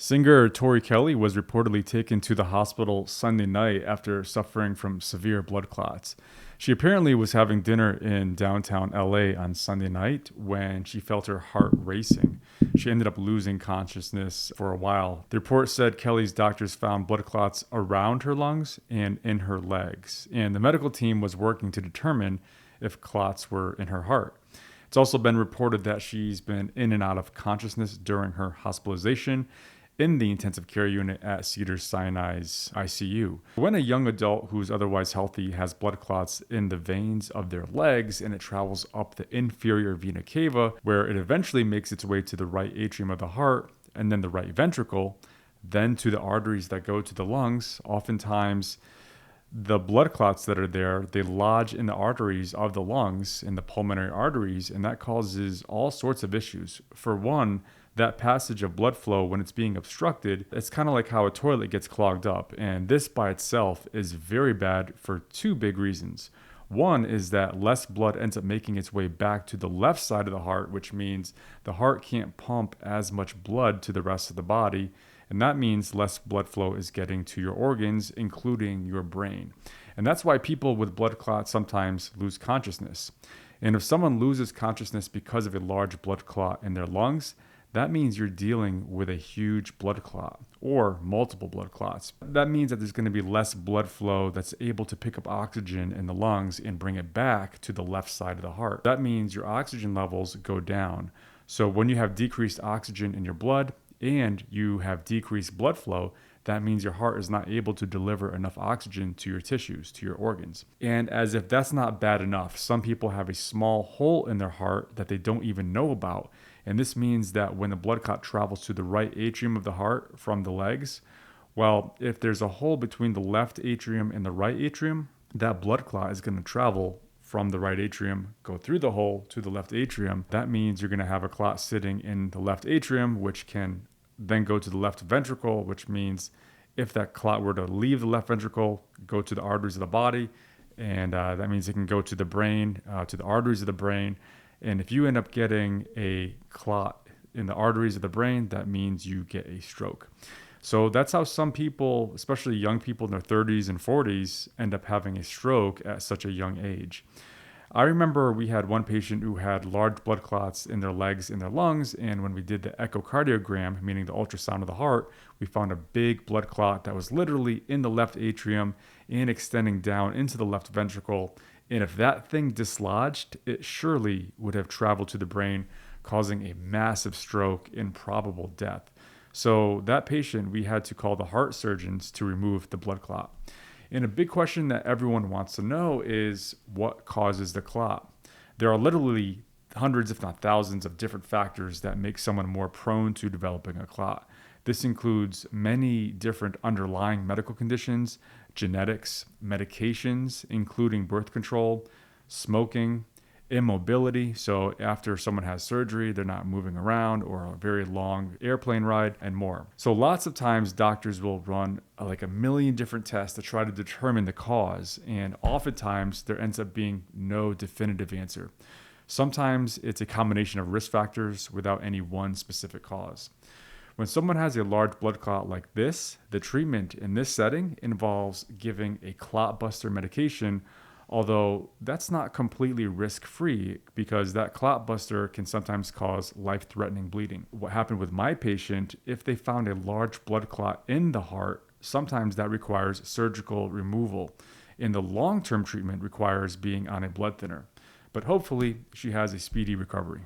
Singer Tori Kelly was reportedly taken to the hospital Sunday night after suffering from severe blood clots. She apparently was having dinner in downtown LA on Sunday night when she felt her heart racing. She ended up losing consciousness for a while. The report said Kelly's doctors found blood clots around her lungs and in her legs, and the medical team was working to determine if clots were in her heart. It's also been reported that she's been in and out of consciousness during her hospitalization in the intensive care unit at Cedars-Sinai's ICU. When a young adult who's otherwise healthy has blood clots in the veins of their legs and it travels up the inferior vena cava, where it eventually makes its way to the right atrium of the heart and then the right ventricle, then to the arteries that go to the lungs, oftentimes the blood clots that are there, they lodge in the arteries of the lungs, in the pulmonary arteries, and that causes all sorts of issues. For one, that passage of blood flow, when it's being obstructed, it's kind of like how a toilet gets clogged up. And this by itself is very bad for two big reasons. One is that less blood ends up making its way back to the left side of the heart, which means the heart can't pump as much blood to the rest of the body. And that means less blood flow is getting to your organs, including your brain. And that's why people with blood clots sometimes lose consciousness. And if someone loses consciousness because of a large blood clot in their lungs, that means you're dealing with a huge blood clot or multiple blood clots. That means that there's going to be less blood flow that's able to pick up oxygen in the lungs and bring it back to the left side of the heart. That means your oxygen levels go down. So when you have decreased oxygen in your blood and you have decreased blood flow, that means your heart is not able to deliver enough oxygen to your tissues, to your organs. And as if that's not bad enough, some people have a small hole in their heart that they don't even know about. And this means that when the blood clot travels to the right atrium of the heart from the legs, well, if there's a hole between the left atrium and the right atrium, that blood clot is going to travel from the right atrium, go through the hole to the left atrium. That means you're going to have a clot sitting in the left atrium, which can then go to the left ventricle, which means if that clot were to leave the left ventricle, go to the arteries of the body, and that means it can go to the brain, to the arteries of the brain. And if you end up getting a clot in the arteries of the brain, that means you get a stroke. So that's how some people, especially young people in their 30s and 40s, end up having a stroke at such a young age. I remember we had one patient who had large blood clots in their legs and their lungs, and when we did the echocardiogram, meaning the ultrasound of the heart, we found a big blood clot that was literally in the left atrium and extending down into the left ventricle. And if that thing dislodged, it surely would have traveled to the brain, causing a massive stroke and probable death. So that patient, we had to call the heart surgeons to remove the blood clot. And a big question that everyone wants to know is what causes the clot? There are literally hundreds, if not thousands, of different factors that make someone more prone to developing a clot. This includes many different underlying medical conditions, genetics, medications, including birth control, smoking, immobility. So after someone has surgery, they're not moving around, or a very long airplane ride, and more. So lots of times doctors will run like a million different tests to try to determine the cause. And oftentimes there ends up being no definitive answer. Sometimes it's a combination of risk factors without any one specific cause. When someone has a large blood clot like this, the treatment in this setting involves giving a clot buster medication, although that's not completely risk-free because that clot buster can sometimes cause life-threatening bleeding. What happened with my patient, if they found a large blood clot in the heart, sometimes that requires surgical removal. And the long-term treatment requires being on a blood thinner. But hopefully, she has a speedy recovery.